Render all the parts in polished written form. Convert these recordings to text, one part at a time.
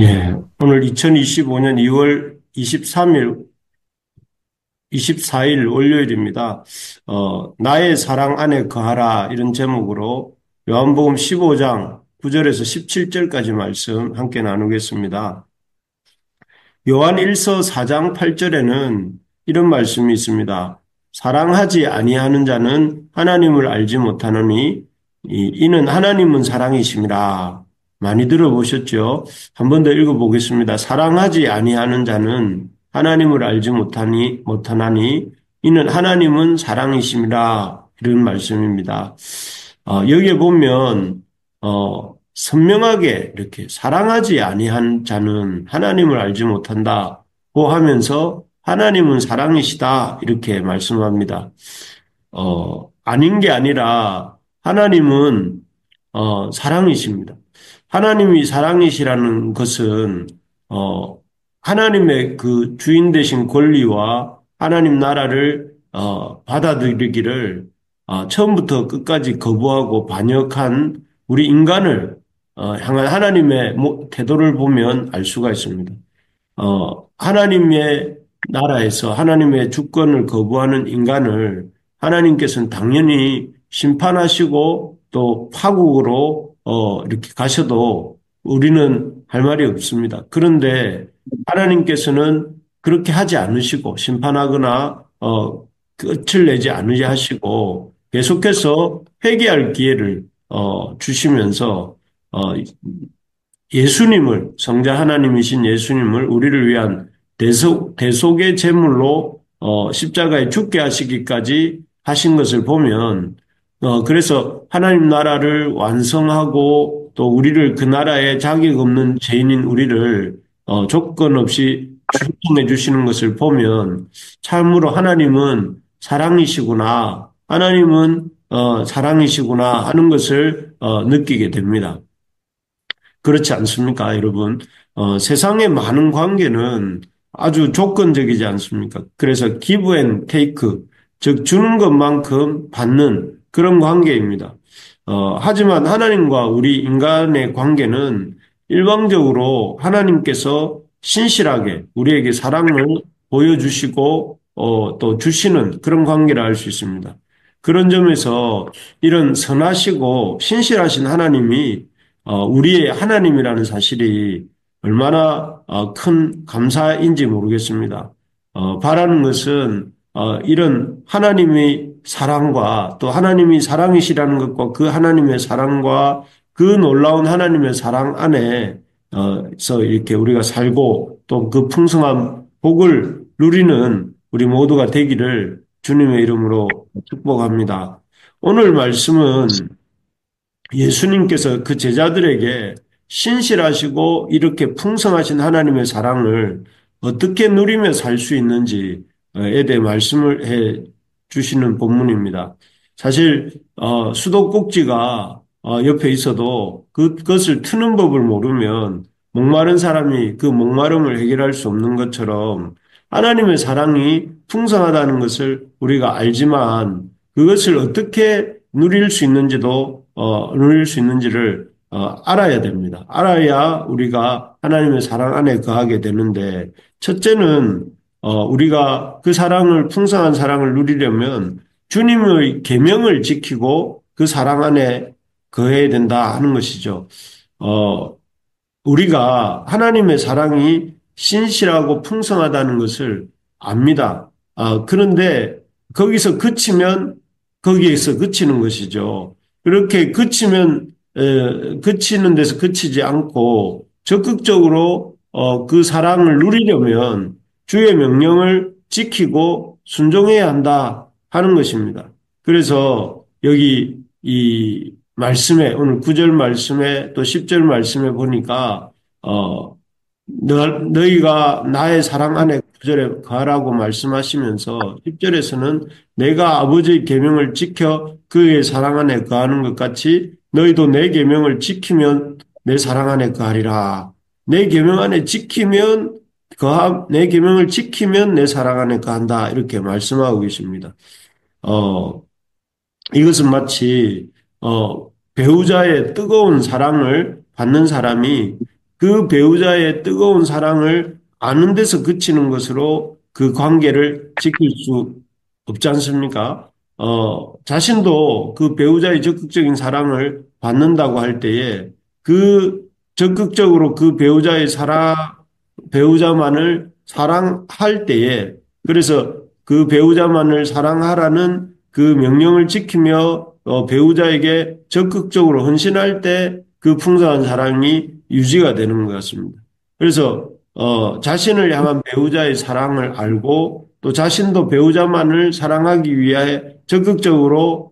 예, 오늘 2025년 2월 23일, 24일 월요일입니다. 나의 사랑 안에 거하라 이런 제목으로 요한복음 15장 9절에서 17절까지 말씀 함께 나누겠습니다. 요한 1서 4장 8절에는 이런 말씀이 있습니다. 사랑하지 아니하는 자는 하나님을 알지 못하노니 이는 하나님은 사랑이심이라. 많이 들어보셨죠? 한 번 더 읽어보겠습니다. 사랑하지 아니하는 자는 하나님을 알지 못하나니 이는 하나님은 사랑이심이라. 이런 말씀입니다. 여기에 보면 선명하게 이렇게 사랑하지 아니한 자는 하나님을 알지 못한다고 하면서 하나님은 사랑이시다 이렇게 말씀합니다. 아닌 게 아니라 하나님은 사랑이십니다. 하나님이 사랑이시라는 것은 하나님의 그 주인 되신 권리와 하나님 나라를 받아들이기를 처음부터 끝까지 거부하고 반역한 우리 인간을 향한 하나님의 태도를 보면 알 수가 있습니다. 하나님의 나라에서 하나님의 주권을 거부하는 인간을 하나님께서는 당연히 심판하시고 또 파국으로 이렇게 가셔도 우리는 할 말이 없습니다. 그런데 하나님께서는 그렇게 하지 않으시고 심판하거나 끝을 내지 않으시고 계속해서 회개할 기회를 주시면서 예수님을 성자 하나님이신 예수님을 우리를 위한 대속의 제물로 십자가에 죽게 하시기까지 하신 것을 보면 그래서 하나님 나라를 완성하고 또 우리를 그 나라에 자격 없는 죄인인 우리를 조건 없이 충성해 주시는 것을 보면 참으로 하나님은 사랑이시구나, 하나님은 사랑이시구나 하는 것을 느끼게 됩니다. 그렇지 않습니까, 여러분? 세상의 많은 관계는 아주 조건적이지 않습니까? 그래서 give and take, 즉 주는 것만큼 받는 그런 관계입니다. 하지만 하나님과 우리 인간의 관계는 일방적으로 하나님께서 신실하게 우리에게 사랑을 보여주시고 또 주시는 그런 관계를 알 수 있습니다. 그런 점에서 이런 선하시고 신실하신 하나님이 우리의 하나님이라는 사실이 얼마나 큰 감사인지 모르겠습니다. 바라는 것은 이런 하나님의 사랑과 또 하나님이 사랑이시라는 것과 그 하나님의 사랑과 그 놀라운 하나님의 사랑 안에서 이렇게 우리가 살고 또 그 풍성한 복을 누리는 우리 모두가 되기를 주님의 이름으로 축복합니다. 오늘 말씀은 예수님께서 그 제자들에게 신실하시고 이렇게 풍성하신 하나님의 사랑을 어떻게 누리며 살 수 있는지에 대해 말씀을 해 주시는 본문입니다. 사실 수도꼭지가 옆에 있어도 그것을 트는 법을 모르면 목마른 사람이 그 목마름을 해결할 수 없는 것처럼 하나님의 사랑이 풍성하다는 것을 우리가 알지만 그것을 어떻게 누릴 수 있는지를 알아야 됩니다. 알아야 우리가 하나님의 사랑 안에 거하게 되는데 첫째는 우리가 그 사랑을 풍성한 사랑을 누리려면 주님의 계명을 지키고 그 사랑 안에 거해야 된다 하는 것이죠. 어, 우리가 하나님의 사랑이 신실하고 풍성하다는 것을 압니다. 그런데 거기서 그치면 거기에서 그치는 것이죠. 그렇게 그치는 데서 그치지 않고 적극적으로 그 사랑을 누리려면 주의 명령을 지키고 순종해야 한다 하는 것입니다. 그래서 여기 이 말씀에 오늘 9절 말씀에 또 10절 말씀에 보니까 어 너희가 나의 사랑 안에 9절에 거하라고 말씀하시면서 10절에서는 내가 아버지의 계명을 지켜 그의 사랑 안에 거하는 것 같이 너희도 내 계명을 지키면 내 사랑 안에 거하리라. 내 계명 안에 지키면 내 계명을 지키면 내 사랑 안에 거한다. 이렇게 말씀하고 계십니다. 어, 이것은 마치 배우자의 뜨거운 사랑을 받는 사람이 그 배우자의 뜨거운 사랑을 아는 데서 그치는 것으로 그 관계를 지킬 수 없지 않습니까? 자신도 그 배우자의 적극적인 사랑을 받는다고 할 때에 그 적극적으로 그 배우자만을 사랑할 때에 그래서 그 배우자만을 사랑하라는 그 명령을 지키며 배우자에게 적극적으로 헌신할 때 그 풍성한 사랑이 유지가 되는 것 같습니다. 그래서 자신을 향한 배우자의 사랑을 알고 또 자신도 배우자만을 사랑하기 위해 적극적으로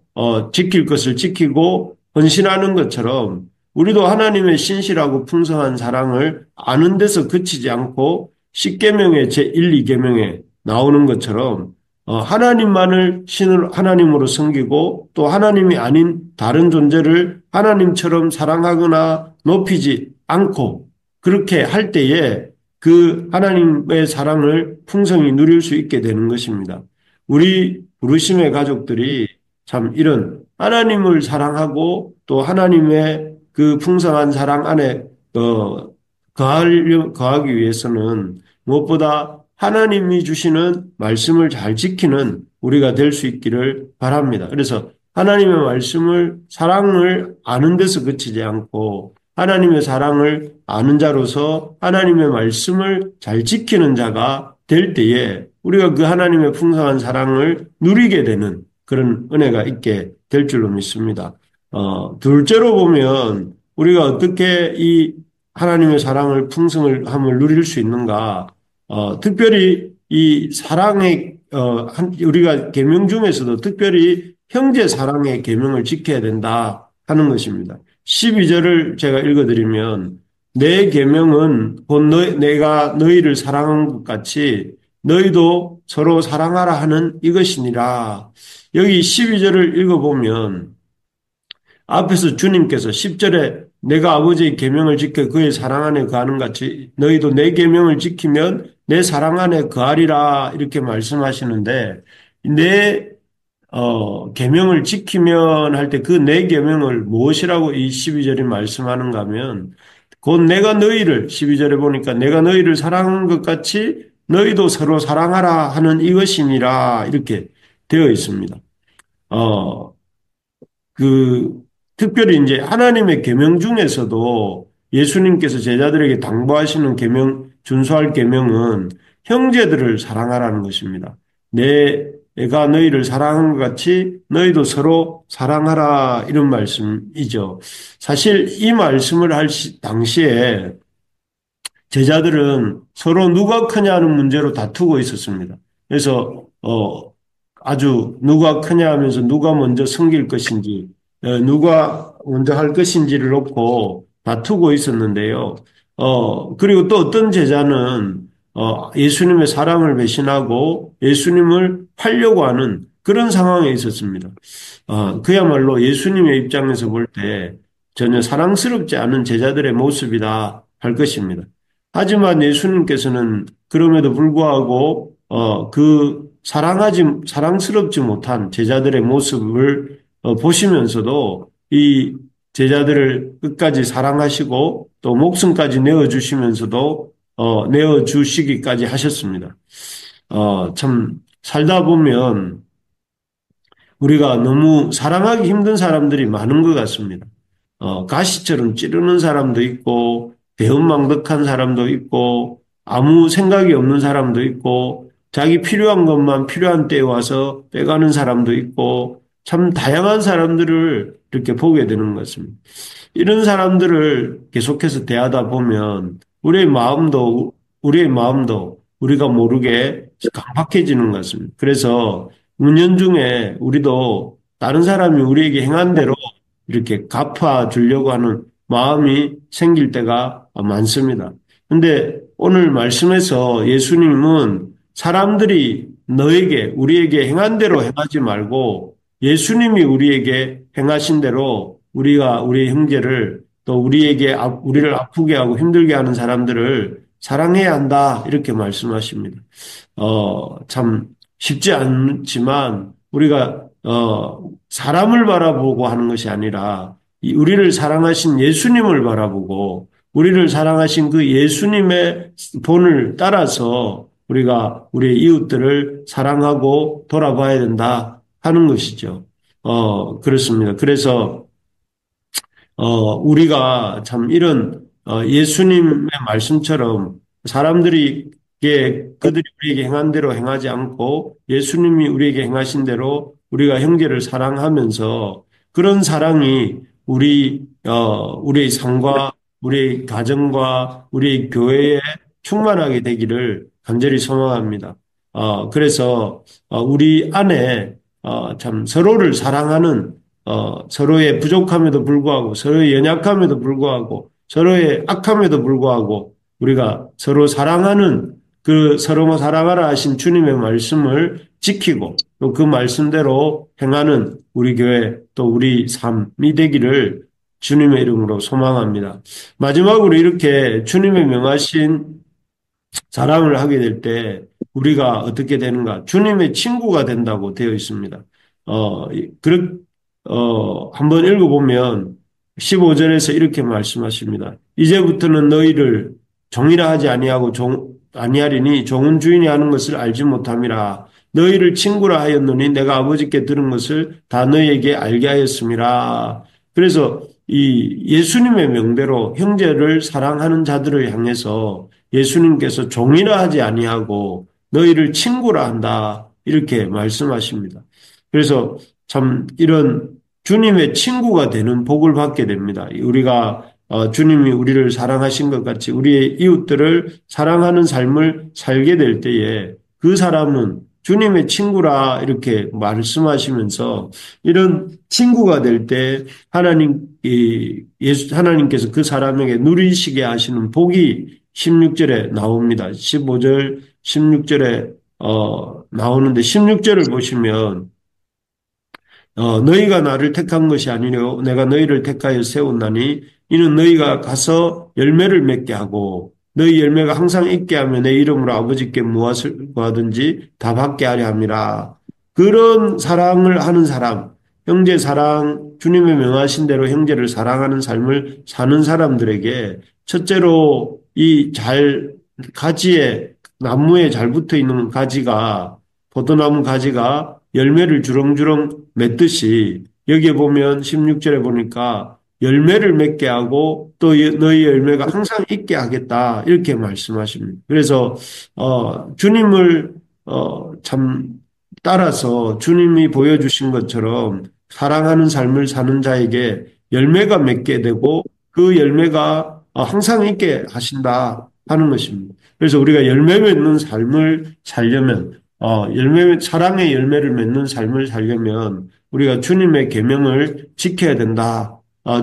지킬 것을 지키고 헌신하는 것처럼 우리도 하나님의 신실하고 풍성한 사랑을 아는 데서 그치지 않고 십계명의 제1, 2계명에 나오는 것처럼 하나님만을 하나님으로 섬기고 또 하나님이 아닌 다른 존재를 하나님처럼 사랑하거나 높이지 않고 그렇게 할 때에 그 하나님의 사랑을 풍성히 누릴 수 있게 되는 것입니다. 우리 부르심의 가족들이 참 이런 하나님을 사랑하고 또 하나님의 그 풍성한 사랑 안에 거하기 위해서는 무엇보다 하나님이 주시는 말씀을 잘 지키는 우리가 될 수 있기를 바랍니다. 그래서 하나님의 말씀을 사랑을 아는 데서 그치지 않고 하나님의 사랑을 아는 자로서 하나님의 말씀을 잘 지키는 자가 될 때에 우리가 그 하나님의 풍성한 사랑을 누리게 되는 그런 은혜가 있게 될 줄로 믿습니다. 둘째로 보면 우리가 어떻게 이 하나님의 사랑을 풍성을 함을 누릴 수 있는가? 특별히 이 사랑의 우리가 계명 중에서도 특별히 형제 사랑의 계명을 지켜야 된다 하는 것입니다. 12절을 제가 읽어드리면 내 계명은 곧 내가 너희를 사랑한 것 같이 너희도 서로 사랑하라 하는 이것이니라. 여기 12절을 읽어보면 앞에서 주님께서 10절에 내가 아버지의 계명을 지켜 그의 사랑 안에 거하는 같이 너희도 내 계명을 지키면 내 사랑 안에 거하리라 이렇게 말씀하시는데 내 계명을 지키면 할 때 그 내 계명을 무엇이라고 이 12절이 말씀하는가 하면 곧 내가 너희를 12절에 보니까 내가 너희를 사랑한 것 같이 너희도 서로 사랑하라 하는 이것이니라 이렇게 되어 있습니다. 어, 그 특별히 이제 하나님의 계명 중에서도 예수님께서 제자들에게 당부하시는 계명 준수할 계명은 형제들을 사랑하라는 것입니다. 내가 너희를 사랑한 것 같이 너희도 서로 사랑하라 이런 말씀이죠. 사실 이 말씀을 할 당시에 제자들은 서로 누가 크냐는 문제로 다투고 있었습니다. 그래서 아주 누가 크냐 하면서 누가 먼저 섬길 것인지 누가 먼저 할 것인지를 놓고 다투고 있었는데요. 그리고 또 어떤 제자는 예수님의 사랑을 배신하고 예수님을 팔려고 하는 그런 상황에 있었습니다. 그야말로 예수님의 입장에서 볼 때 전혀 사랑스럽지 않은 제자들의 모습이다 할 것입니다. 하지만 예수님께서는 그럼에도 불구하고 그 사랑스럽지 못한 제자들의 모습을 보시면서도 이 제자들을 끝까지 사랑하시고 또 목숨까지 내어주시면서도 내어주시기까지 하셨습니다. 참 살다 보면 우리가 너무 사랑하기 힘든 사람들이 많은 것 같습니다. 가시처럼 찌르는 사람도 있고, 배은망덕한 사람도 있고, 아무 생각이 없는 사람도 있고, 자기 필요한 것만 필요한 때에 와서 빼가는 사람도 있고, 참 다양한 사람들을 이렇게 보게 되는 것 같습니다. 이런 사람들을 계속해서 대하다 보면 우리의 마음도 우리가 모르게 강팍해지는 것 같습니다. 그래서 은연중에 우리도 다른 사람이 우리에게 행한 대로 이렇게 갚아주려고 하는 마음이 생길 때가 많습니다. 근데 오늘 말씀에서 예수님은 사람들이 우리에게 행한 대로 행하지 말고 예수님이 우리에게 행하신 대로 우리가 우리 형제를 또 우리를 아프게 하고 힘들게 하는 사람들을 사랑해야 한다. 이렇게 말씀하십니다. 참 쉽지 않지만 우리가 사람을 바라보고 하는 것이 아니라 우리를 사랑하신 예수님을 바라보고 우리를 사랑하신 그 예수님의 본을 따라서 우리가 우리의 이웃들을 사랑하고 돌아봐야 된다 하는 것이죠. 그렇습니다. 그래서 우리가 참 이런 예수님의 말씀처럼 사람들이 그들이 우리에게 행한 대로 행하지 않고 예수님이 우리에게 행하신 대로 우리가 형제를 사랑하면서 그런 사랑이 우리의 삶과 우리의 가정과 우리의 교회에 충만하게 되기를 간절히 소망합니다. 그래서 우리 안에 참 서로를 사랑하는 서로의 부족함에도 불구하고, 서로의 연약함에도 불구하고, 서로의 악함에도 불구하고, 우리가 서로 사랑하는 그 서로 사랑하라 하신 주님의 말씀을 지키고, 또 그 말씀대로 행하는 우리 교회 또 우리 삶이 되기를 주님의 이름으로 소망합니다. 마지막으로 이렇게 주님의 명하신 사랑을 하게 될 때 우리가 어떻게 되는가? 주님의 친구가 된다고 되어 있습니다. 그렇, 한번 읽어보면 15절에서 이렇게 말씀하십니다. 이제부터는 너희를 종이라 하지 아니하고 아니하리니 종은 주인이 하는 것을 알지 못함이라. 너희를 친구라 하였노니 내가 아버지께 들은 것을 다 너희에게 알게 하였음이라. 그래서 이 예수님의 명대로 형제를 사랑하는 자들을 향해서 예수님께서 종이라 하지 아니하고 너희를 친구라 한다. 이렇게 말씀하십니다. 그래서 참 이런 주님의 친구가 되는 복을 받게 됩니다. 우리가 주님이 우리를 사랑하신 것 같이 우리의 이웃들을 사랑하는 삶을 살게 될 때에 그 사람은 주님의 친구라 이렇게 말씀하시면서 이런 친구가 될 때 하나님께서 그 사람에게 누리시게 하시는 복이 16절에 나옵니다. 15절, 16절에 나오는데 16절을 보시면 너희가 나를 택한 것이 아니요 내가 너희를 택하여 세웠나니 이는 너희가 가서 열매를 맺게 하고 너희 열매가 항상 있게 하며 내 이름으로 아버지께 무엇을 구하든지 다 받게 하려 함이라. 그런 사랑을 하는 사람, 형제 사랑, 주님의 명하신 대로 형제를 사랑하는 삶을 사는 사람들에게 첫째로 가지에 나무에 잘 붙어 있는 가지가 포도나무 가지가 열매를 주렁주렁 맺듯이 여기에 보면 16절에 보니까 열매를 맺게 하고 또 너희 열매가 항상 있게 하겠다 이렇게 말씀하십니다. 그래서 주님을 참 따라서 주님이 보여주신 것처럼 사랑하는 삶을 사는 자에게 열매가 맺게 되고 그 열매가 항상 있게 하신다 하는 것입니다. 그래서 우리가 열매 맺는 삶을 살려면 사랑의 열매를 맺는 삶을 살려면 우리가 주님의 계명을 지켜야 된다.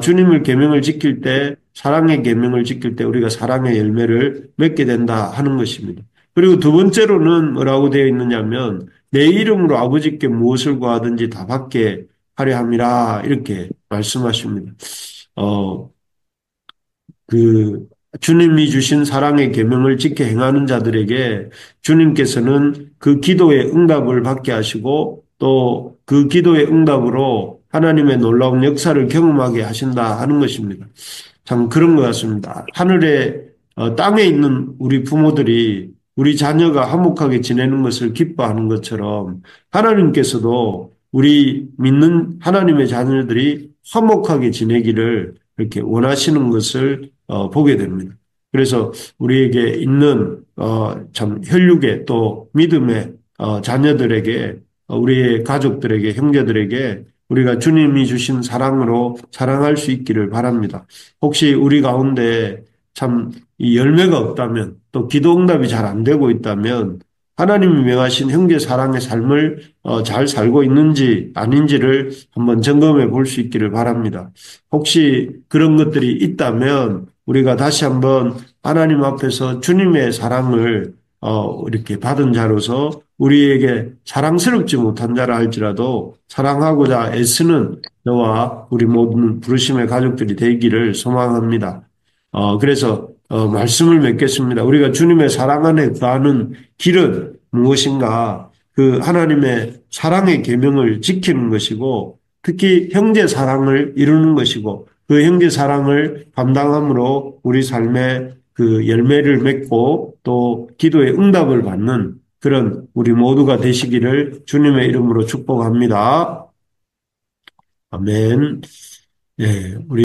주님의 계명을 지킬 때, 사랑의 계명을 지킬 때 우리가 사랑의 열매를 맺게 된다 하는 것입니다. 그리고 두 번째로는 뭐라고 되어 있느냐면 내 이름으로 아버지께 무엇을 구하든지 다 받게 하려 함이라 이렇게 말씀하십니다. 어, 그 주님이 주신 사랑의 계명을 지켜 행하는 자들에게 주님께서는 그 기도의 응답을 받게 하시고 또 그 기도의 응답으로 하나님의 놀라운 역사를 경험하게 하신다 하는 것입니다. 참 그런 것 같습니다. 하늘에 땅에 있는 우리 부모들이 우리 자녀가 화목하게 지내는 것을 기뻐하는 것처럼 하나님께서도 우리 믿는 하나님의 자녀들이 화목하게 지내기를 이렇게 원하시는 것을 보게 됩니다. 그래서 우리에게 있는 참 혈육의 또 믿음의 자녀들에게 우리의 가족들에게 형제들에게 우리가 주님이 주신 사랑으로 사랑할 수 있기를 바랍니다. 혹시 우리 가운데 참 이 열매가 없다면 또 기도 응답이 잘 안 되고 있다면 하나님이 명하신 형제 사랑의 삶을 잘 살고 있는지 아닌지를 한번 점검해 볼 수 있기를 바랍니다. 혹시 그런 것들이 있다면 우리가 다시 한번 하나님 앞에서 주님의 사랑을 이렇게 받은 자로서 우리에게 사랑스럽지 못한 자라 할지라도 사랑하고자 애쓰는 저와 우리 모든 부르심의 가족들이 되기를 소망합니다. 그래서 말씀을 맺겠습니다. 우리가 주님의 사랑 안에 거하는 길은 무엇인가? 그 하나님의 사랑의 계명을 지키는 것이고 특히 형제 사랑을 이루는 것이고 그 형제 사랑을 감당함으로 우리 삶의 그 열매를 맺고 또 기도의 응답을 받는 그런 우리 모두가 되시기를 주님의 이름으로 축복합니다. 아멘. 예, 우리